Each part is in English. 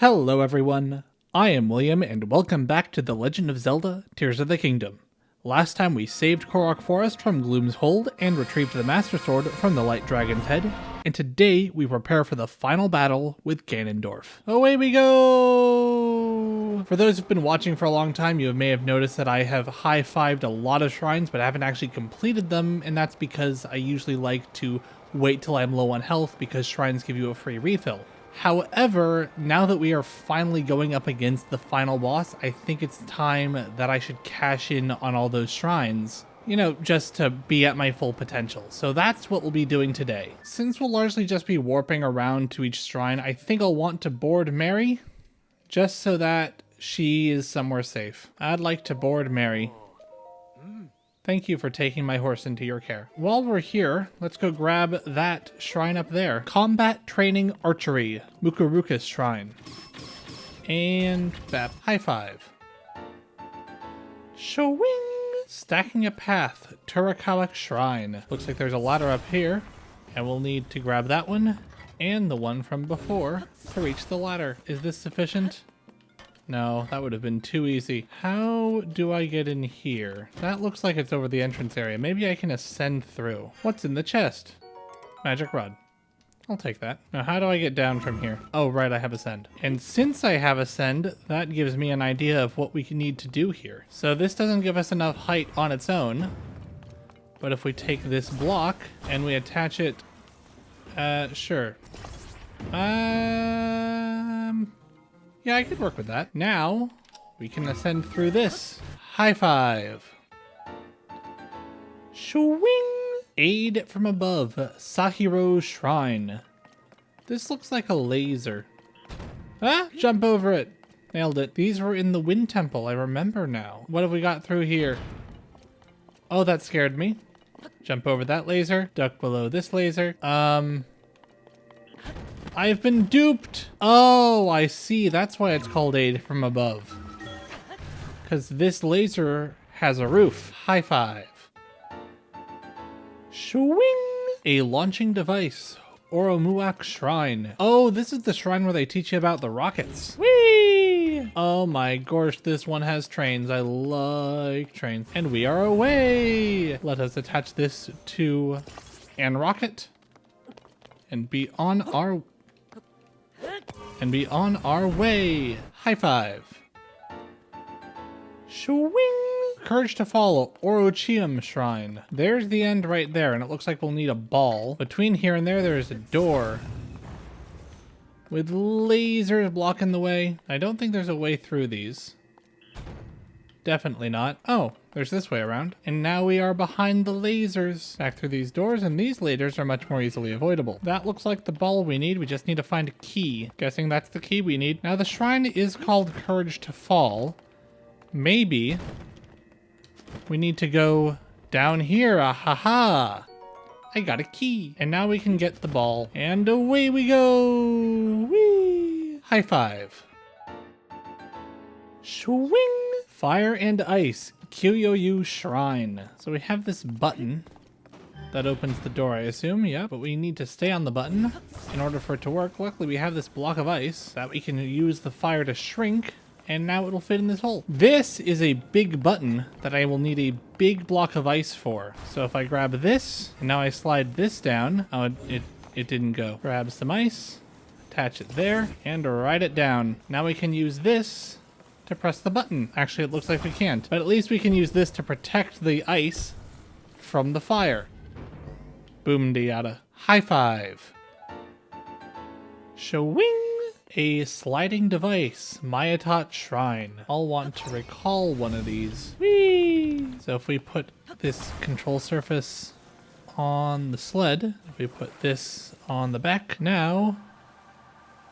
Hello everyone, I am William and welcome back to The Legend of Zelda Tears of the Kingdom. Last time we saved Korok Forest from Gloom's hold and retrieved the Master Sword from the Light Dragon's head, and today we prepare for the final battle with Ganondorf. Away we go! For those who've been watching for a long time, you may have noticed that I have high-fived a lot of shrines but haven't actually completed them, and that's because I usually like to wait till I'm low on health because shrines give you a free refill. However, now that we are finally going up against the final boss, I think it's time that I should cash in on all those shrines. You know, just to be at my full potential. So that's what we'll be doing today. Since we'll largely just be warping around to each shrine, I think I'll want to board Mary, just so that she is somewhere safe. I'd like to board Mary. Thank you for taking my horse into your care. While we're here, let's go grab that shrine up there. Combat Training Archery, Mukurukus Shrine. And bap. High five. Showing! Stacking a Path, Turakawak Shrine. Looks like there's a ladder up here, and we'll need to grab that one and the one from before to reach the ladder. Is this sufficient? No, that would have been too easy. How do I get in here? That looks like it's over the entrance area. Maybe I can ascend through. What's in the chest? Magic rod. I'll take that. Now, how do I get down from here? Oh, right, I have ascend. And since I have ascend, that gives me an idea of what we need to do here. So this doesn't give us enough height on its own. But if we take this block and we attach it... sure. Yeah, I could work with that. Now, we can ascend through this. High five. Shwing! Aid from above, Sahiro Shrine. This looks like a laser. Ah, jump over it. Nailed it. These were in the Wind Temple, I remember now. What have we got through here? Oh, that scared me. Jump over that laser, duck below this laser. I've been duped! Oh, I see. That's why it's called Aid from Above. Because this laser has a roof. High five. Shwing! A launching device. Oromuak Shrine. Oh, this is the shrine where they teach you about the rockets. Whee! Oh my gosh, this one has trains. I like trains. And we are away! Let us attach this to an rocket. And be on our way. High five. Shwing! Courage to Follow, Orochium Shrine. There's the end right there, and it looks like we'll need a ball. Between here and there, there's a door with lasers blocking the way. I don't think there's a way through these. Definitely not. Oh, there's this way around. And now we are behind the lasers. Back through these doors, and these lasers are much more easily avoidable. That looks like the ball we need. We just need to find a key. Guessing that's the key we need. Now the shrine is called Courage to Fall. Maybe we need to go down here. Ah-ha-ha. I got a key. And now we can get the ball. And away we go. Whee! High five. Swing! Fire and Ice, Kyoyu Shrine. So we have this button that opens the door, I assume, yeah. But we need to stay on the button in order for it to work. Luckily, we have this block of ice that we can use the fire to shrink, and now it'll fit in this hole. This is a big button that I will need a big block of ice for. So if I grab this, and now I slide this down, oh, it didn't go. Grab some ice, attach it there, and write it down. Now we can use this to press the button. Actually, it looks like we can't, but at least we can use this to protect the ice from the fire. Boom diada. High five. Shwing! A sliding device, Mayatot Shrine. I'll want to recall one of these. Whee! So if we put this control surface on the sled, if we put this on the back, now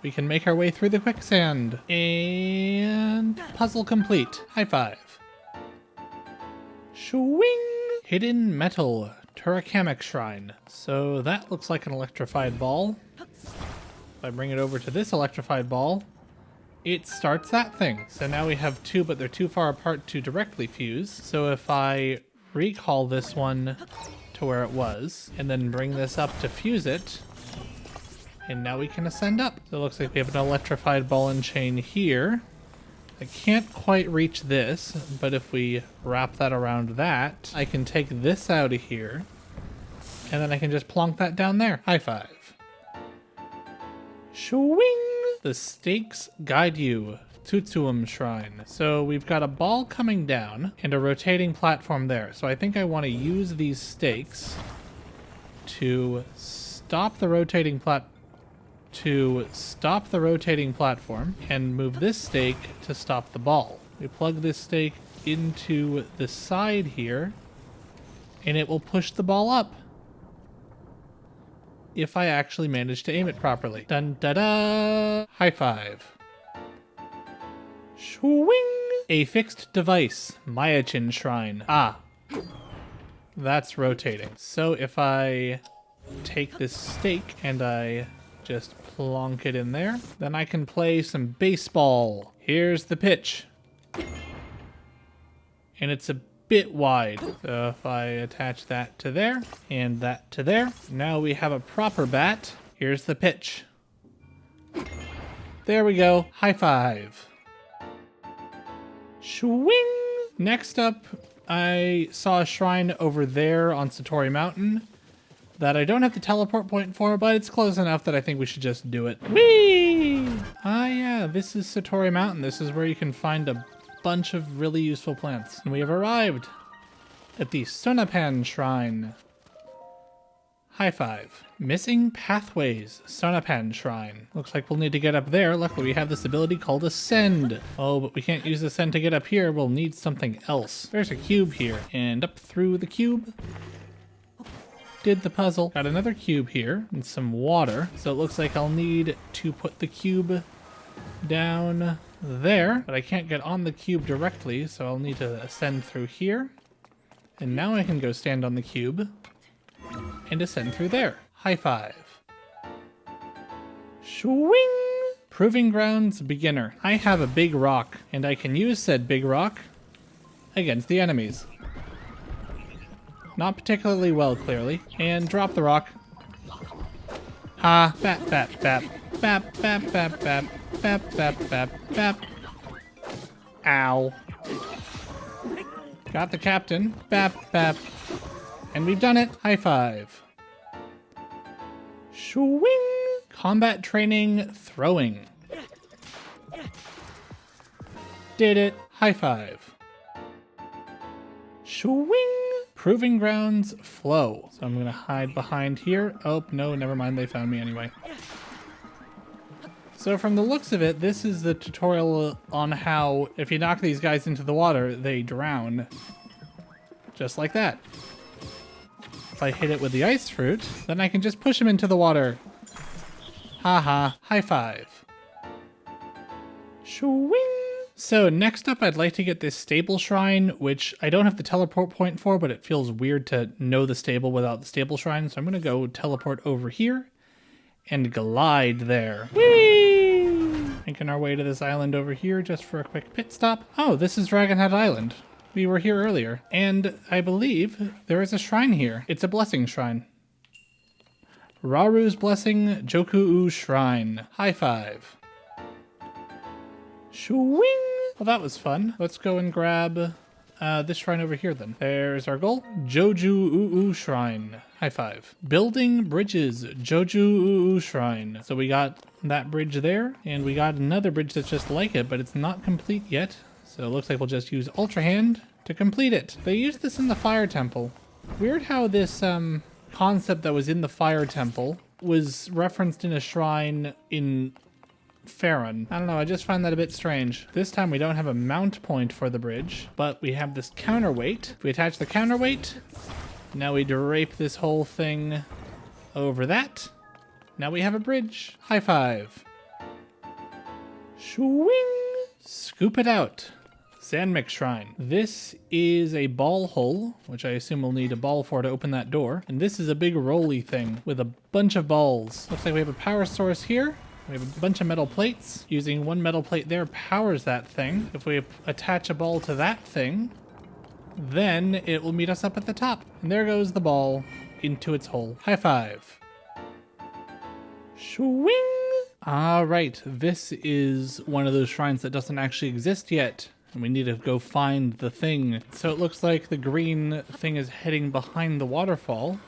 we can make our way through the quicksand. And puzzle complete. High five. Shwing! Hidden Metal, Turakamak Shrine. So that looks like an electrified ball. If I bring it over to this electrified ball, it starts that thing. So now we have two, but they're too far apart to directly fuse. So if I recall this one to where it was, and then bring this up to fuse it, And now we can ascend up. So it looks like we have an electrified ball and chain here. I can't quite reach this, but if we wrap that around that, I can take this out of here, and then I can just plonk that down there. High five. Shwing! The stakes guide you. Tutsuum Shrine. So we've got a ball coming down and a rotating platform there. So I think I want to use these stakes to stop the rotating platform and move this stake to stop the ball. We plug this stake into the side here and it will push the ball up if I actually manage to aim it properly. Dun da da! High five. Swing! A fixed device. Myachin Shrine. Ah. That's rotating. So if I take this stake and I just plonk it in there, then I can play some baseball. Here's the pitch. And it's a bit wide. So if I attach that to there and that to there, now we have a proper bat. Here's the pitch. There we go. High five. Swing! Next up, I saw a shrine over there on Satori Mountain that I don't have the teleport point for, but it's close enough that I think we should just do it. Whee! Ah yeah, this is Satori Mountain. This is where you can find a bunch of really useful plants. And we have arrived at the Sonapan Shrine. High five. Missing Pathways, Sonapan Shrine. Looks like we'll need to get up there. Luckily we have this ability called Ascend. Oh, but we can't use Ascend to get up here. We'll need something else. There's a cube here. And up through the cube. Did the puzzle. Got another cube here and some water. So it looks like I'll need to put the cube down there. But I can't get on the cube directly, so I'll need to ascend through here. And now I can go stand on the cube and ascend through there. High five. Swing! Proving Grounds Beginner. I have a big rock, and I can use said big rock against the enemies. Not particularly well, clearly. And drop the rock. Ha! Bap, bap, bap. Bap, bap, bap, bap. Bap, bap, bap, bap. Ow. Got the captain. Bap, bap. And we've done it. High five. Swing! Combat training, throwing. Did it. High five. Swing! Proving Grounds, flow. So I'm gonna hide behind here. Oh, no, never mind. They found me anyway. So from the looks of it, this is the tutorial on how if you knock these guys into the water, they drown. Just like that. If I hit it with the ice fruit, then I can just push him into the water. Haha, high five. Swing! So next up, I'd like to get this stable shrine, which I don't have the teleport point for, but it feels weird to know the stable without the stable shrine. So I'm gonna go teleport over here and glide there. Whee! Making our way to this island over here just for a quick pit stop. Oh, this is Dragonhead Island. We were here earlier, and I believe there is a shrine here. It's a blessing shrine. Raru's Blessing Joku-U Shrine. High five. Swing! Well, that was fun. Let's go and grab this shrine over here then. There's our goal. Joju-U Shrine. High five. Building bridges. Joju-U Shrine. So we got that bridge there, and we got another bridge that's just like it, but it's not complete yet. So it looks like we'll just use Ultra Hand to complete it. They used this in the Fire Temple. Weird how this concept that was in the Fire Temple was referenced in a shrine in Faron. I don't know, I just find that a bit strange. This time we don't have a mount point for the bridge, but we have this counterweight. If we attach the counterweight, now we drape this whole thing over that. Now we have a bridge. High five. Swing! Scoop it out. Zanmik Shrine. This is a ball hole, which I assume we'll need a ball for to open that door. And this is a big rolly thing with a bunch of balls. Looks like we have a power source here. We have a bunch of metal plates. Using one metal plate there powers that thing. If we attach a ball to that thing, then it will meet us up at the top. And there goes the ball into its hole. High five. Swing! Alright, this is one of those shrines that doesn't actually exist yet. And we need to go find the thing. So it looks like the green thing is heading behind the waterfall.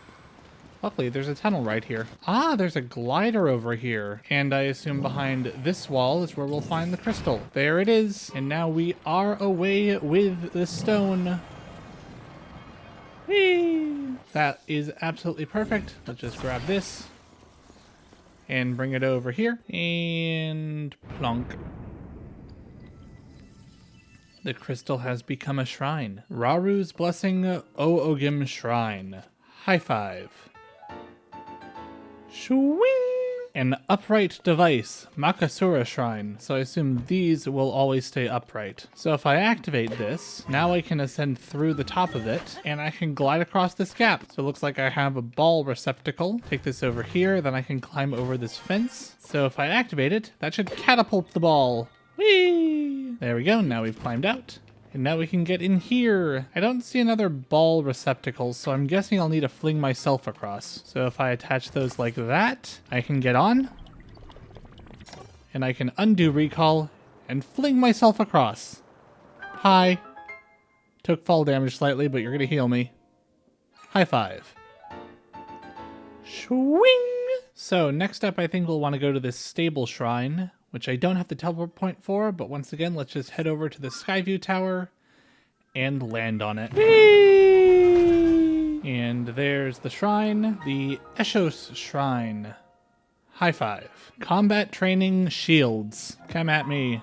Luckily, there's a tunnel right here. Ah, there's a glider over here. And I assume behind this wall is where we'll find the crystal. There it is. And now we are away with the stone. Whee! That is absolutely perfect. Let's just grab this and bring it over here. And plonk. The crystal has become a shrine. Raru's Blessing Oogim Shrine. High five. Shwing! An upright device. Makasura Shrine. So I assume these will always stay upright. So if I activate this, now I can ascend through the top of it, and I can glide across this gap. So it looks like I have a ball receptacle. Take this over here, then I can climb over this fence. So if I activate it, that should catapult the ball. Whee! There we go, now we've climbed out. And now we can get in here. I don't see another ball receptacle, so I'm guessing I'll need to fling myself across. So if I attach those like that, I can get on. And I can undo recall and fling myself across. Hi. Took fall damage slightly, but you're gonna heal me. High five. Swing! So next up, I think we'll want to go to this stable shrine, which I don't have the teleport point for, but once again, let's just head over to the Skyview Tower and land on it. Whee! And there's the shrine, the Eshos Shrine. High five. Combat training shields. Come at me.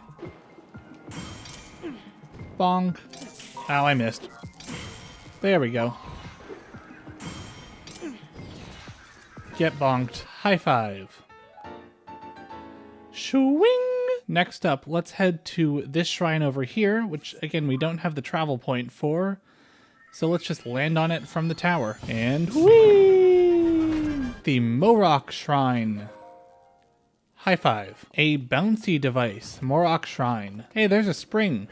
Bonk. Ow, I missed. There we go. Get bonked. High five. Swing! Next up, let's head to this shrine over here, which again, we don't have the travel point for. So let's just land on it from the tower. And whee! The Morok Shrine. High five. A bouncy device. Morok Shrine. Hey, there's a spring.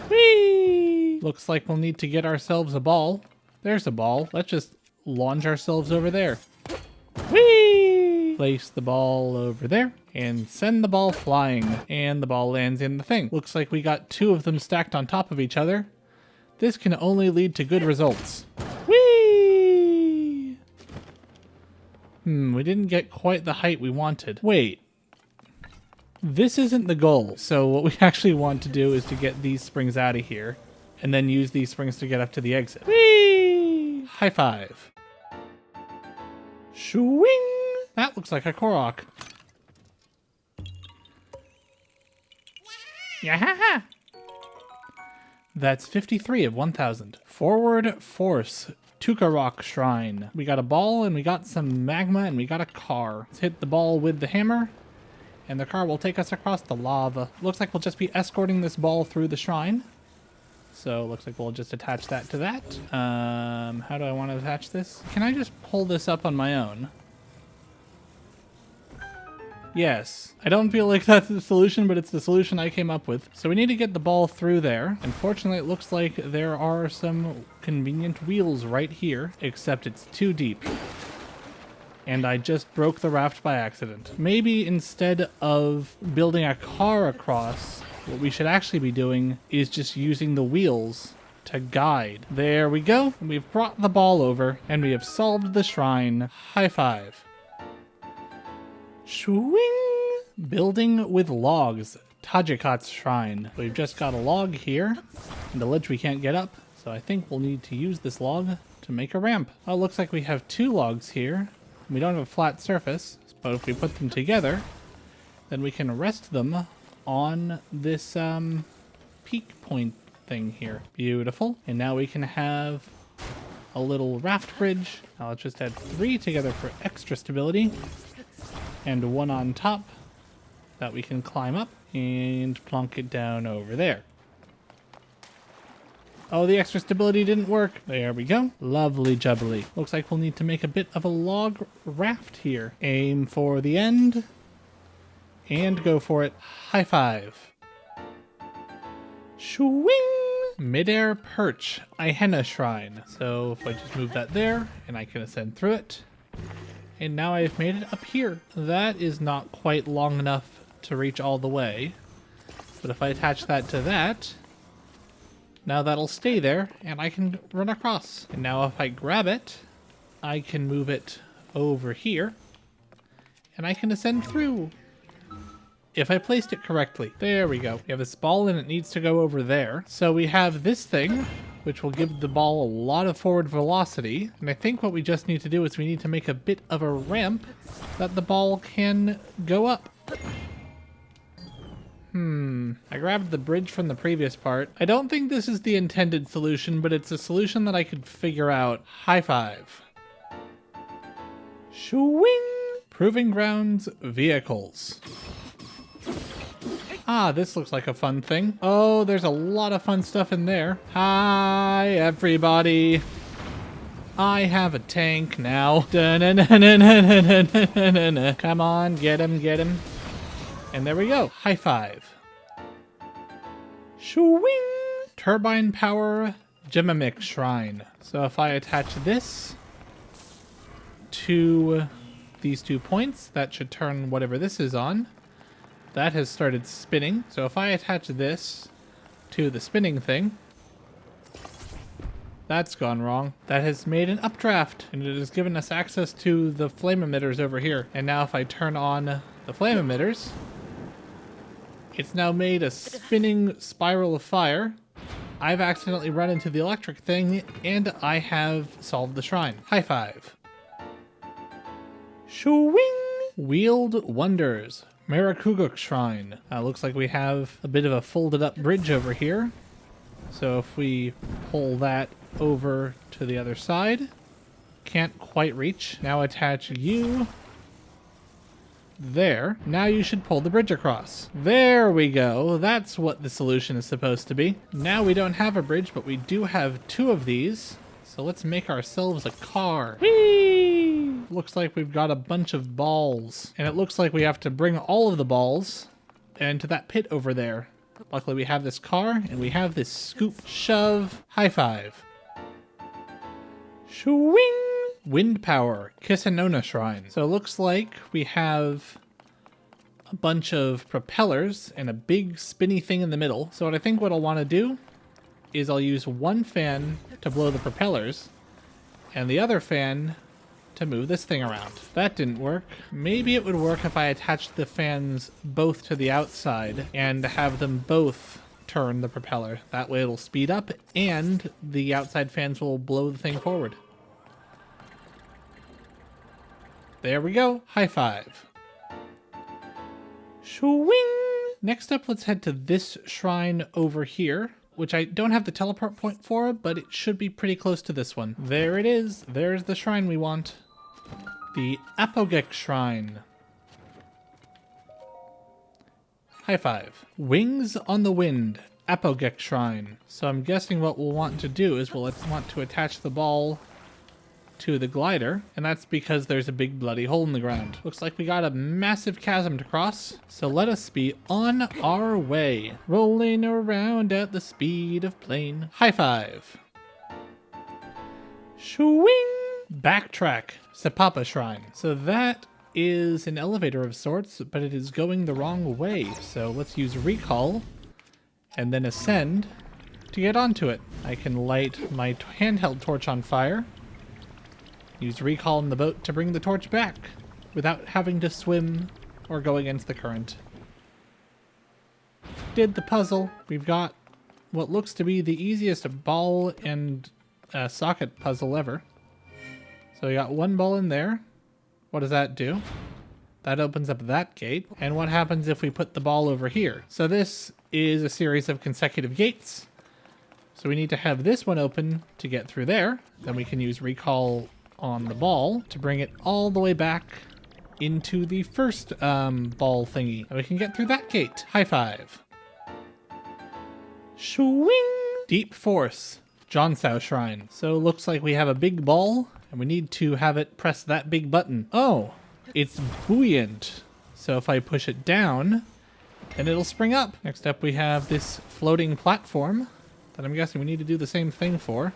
Whee! Looks like we'll need to get ourselves a ball. There's a ball. Let's just launch ourselves over there. Whee! Place the ball over there and send the ball flying. And the ball lands in the thing. Looks like we got two of them stacked on top of each other. This can only lead to good results. Whee! We didn't get quite the height we wanted. Wait. This isn't the goal. So what we actually want to do is to get these springs out of here and then use these springs to get up to the exit. Whee! High five. Swing! That looks like a Korok. Yahaha! That's 53 of 1,000. Forward Force. Tukarok Shrine. We got a ball and we got some magma and we got a car. Let's hit the ball with the hammer and the car will take us across the lava. Looks like we'll just be escorting this ball through the shrine. So looks like we'll just attach that to that. How do I want to attach this? Can I just pull this up on my own? Yes. I don't feel like that's the solution, but it's the solution I came up with. So we need to get the ball through there. Unfortunately, it looks like there are some convenient wheels right here, except it's too deep. And I just broke the raft by accident. Maybe instead of building a car across, what we should actually be doing is just using the wheels to guide. There we go. We've brought the ball over, and we have solved the shrine. High five. Swing! Building with logs. Tajikat's Shrine. We've just got a log here, and a ledge we can't get up, so I think we'll need to use this log to make a ramp. Oh, it looks like we have two logs here. We don't have a flat surface, but if we put them together, then we can rest them on this peak point thing here. Beautiful. And now we can have a little raft bridge. Now let's just add 3 together for extra stability. And 1 on top that we can climb up and plonk it down over there. Oh, the extra stability didn't work. There we go. Lovely jubbly. Looks like we'll need to make a bit of a log raft here. Aim for the end and go for it. High five. Swing! Midair perch. Ihenna Shrine. So if I just move that there and I can ascend through it. And now I've made it up here. That is not quite long enough to reach all the way. But if I attach that to that, now that'll stay there and I can run across. And now if I grab it, I can move it over here and I can ascend through. If I placed it correctly. There we go. We have this ball and it needs to go over there. So we have this thing, which will give the ball a lot of forward velocity. And I think what we just need to do is we need to make a bit of a ramp that the ball can go up. I grabbed the bridge from the previous part. I don't think this is the intended solution, but it's a solution that I could figure out. High five. Shwing! Proving Grounds vehicles. Ah, this looks like a fun thing. Oh, there's a lot of fun stuff in there. Hi, everybody. I have a tank now. Come on, get him, get him. And there we go. High five. Shwing! Turbine power Gemimix Shrine. So if I attach this to these 2 points, that should turn whatever this is on. That has started spinning. So if I attach this to the spinning thing, that's gone wrong. That has made an updraft, and it has given us access to the flame emitters over here. And now if I turn on the flame emitters, it's now made a spinning spiral of fire. I've accidentally run into the electric thing, and I have solved the shrine. High five. Shwing! Wheeled Wonders. Marakuguk Shrine. Looks like we have a bit of a folded up bridge over here. So if we pull that over to the other side, can't quite reach. Now attach you there. Now you should pull the bridge across. There we go. That's what the solution is supposed to be. Now we don't have a bridge, but we do have 2 of these. So let's make ourselves a car. Whee! Looks like we've got a bunch of balls. And it looks like we have to bring all of the balls into that pit over there. Luckily we have this car and we have this scoop. Shove. High five. Shwing! Wind power. Kissanona Shrine. So it looks like we have a bunch of propellers and a big spinny thing in the middle. So I think what I'll want to do is I'll use one fan to blow the propellers and the other fan to move this thing around. That didn't work. Maybe it would work if I attached the fans both to the outside and have them both turn the propeller. That way it'll speed up and the outside fans will blow the thing forward. There we go. High five. Shwing! Next up, let's head to this shrine over here, which I don't have the teleport point for, but it should be pretty close to this one. There it is. There's the shrine we want. The Apogek Shrine. High five. Wings on the Wind. Apogek Shrine. So I'm guessing what we'll want to do is we'll want to attach the ball to the glider, and that's because there's a big bloody hole in the ground. Looks like we got a massive chasm to cross, so let us be on our way. Rolling around at the speed of plane. High five. Shwing! Backtrack. Sepapa Shrine. So that is an elevator of sorts, but it is going the wrong way. So let's use recall and then ascend to get onto it. I can light my handheld torch on fire. Use recall in the boat to bring the torch back without having to swim or go against the current. Did the puzzle. We've got what looks to be the easiest ball and socket puzzle ever. So we got one ball in there. What does that do? That opens up that gate. And what happens if we put the ball over here? So this is a series of consecutive gates. So we need to have this one open to get through there. Then we can use recall on the ball to bring it all the way back into the first ball thingy. And we can get through that gate. High five. Shwing! Deep Force. Jonsau Shrine. So it looks like we have a big ball and we need to have it press that big button. Oh, it's buoyant. So if I push it down, then it'll spring up. Next up we have this floating platform that I'm guessing we need to do the same thing for.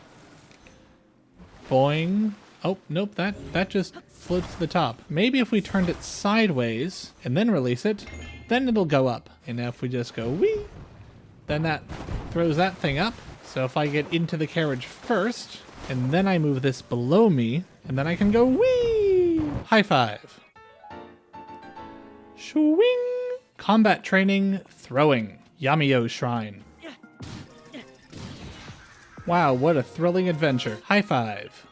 Boing. Oh, nope, that just floats to the top. Maybe if we turned it sideways and then release it, then it'll go up. And if we just go whee, then that throws that thing up. So if I get into the carriage first, and then I move this below me, and then I can go whee! High five. Swing! Combat training, throwing. Yamio Shrine. Wow, what a thrilling adventure. High five.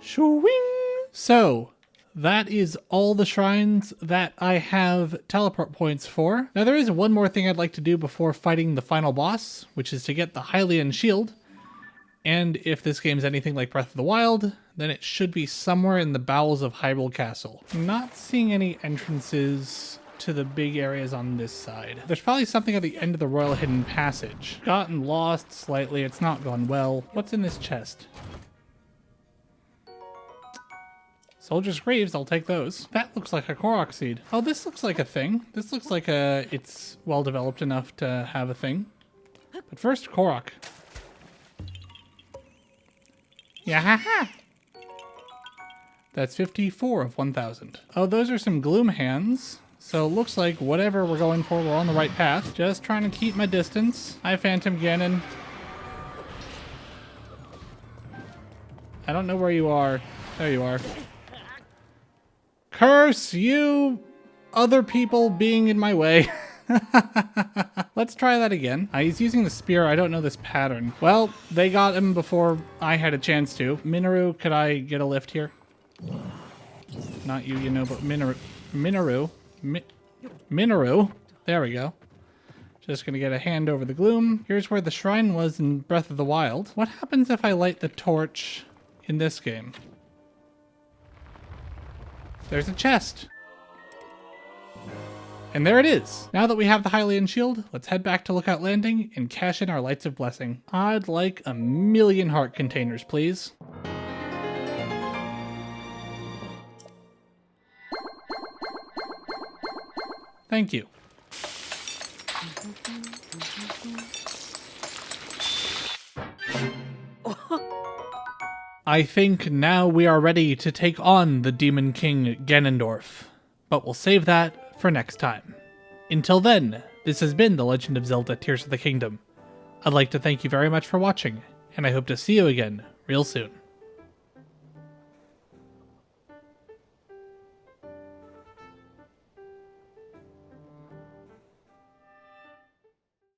Swing! So, that is all the shrines that I have teleport points for. Now there is one more thing I'd like to do before fighting the final boss, which is to get the Hylian shield. And if this game's anything like Breath of the Wild, then it should be somewhere in the bowels of Hyrule Castle. I'm not seeing any entrances to the big areas on this side. There's probably something at the end of the Royal Hidden Passage. Gotten lost slightly, it's not gone well. What's in this chest? Soldier's Graves, I'll take those. That looks like a Korok seed. Oh, this looks like a thing. This looks like it's well developed enough to have a thing. But first, Korok. Yahaha! That's 54 of 1,000. Oh, those are some Gloom Hands. So it looks like whatever we're going for, we're on the right path. Just trying to keep my distance. Hi, Phantom Ganon. I don't know where you are. There you are. Curse you, other people being in my way. Let's try that again. He's using the spear. I don't know this pattern. Well, they got him before I had a chance to. Minoru, could I get a lift here? Not you, you know, but Minoru. There we go. Just gonna get a hand over the gloom. Here's where the shrine was in Breath of the Wild. What happens if I light the torch in this game? There's a chest. And there it is. Now that we have the Hylian shield, let's head back to Lookout Landing and cash in our Lights of Blessing. I'd like 1,000,000 heart containers, please. Thank you. I think now we are ready to take on the Demon King Ganondorf, but we'll save that for next time. Until then, this has been The Legend of Zelda Tears of the Kingdom. I'd like to thank you very much for watching, and I hope to see you again real soon.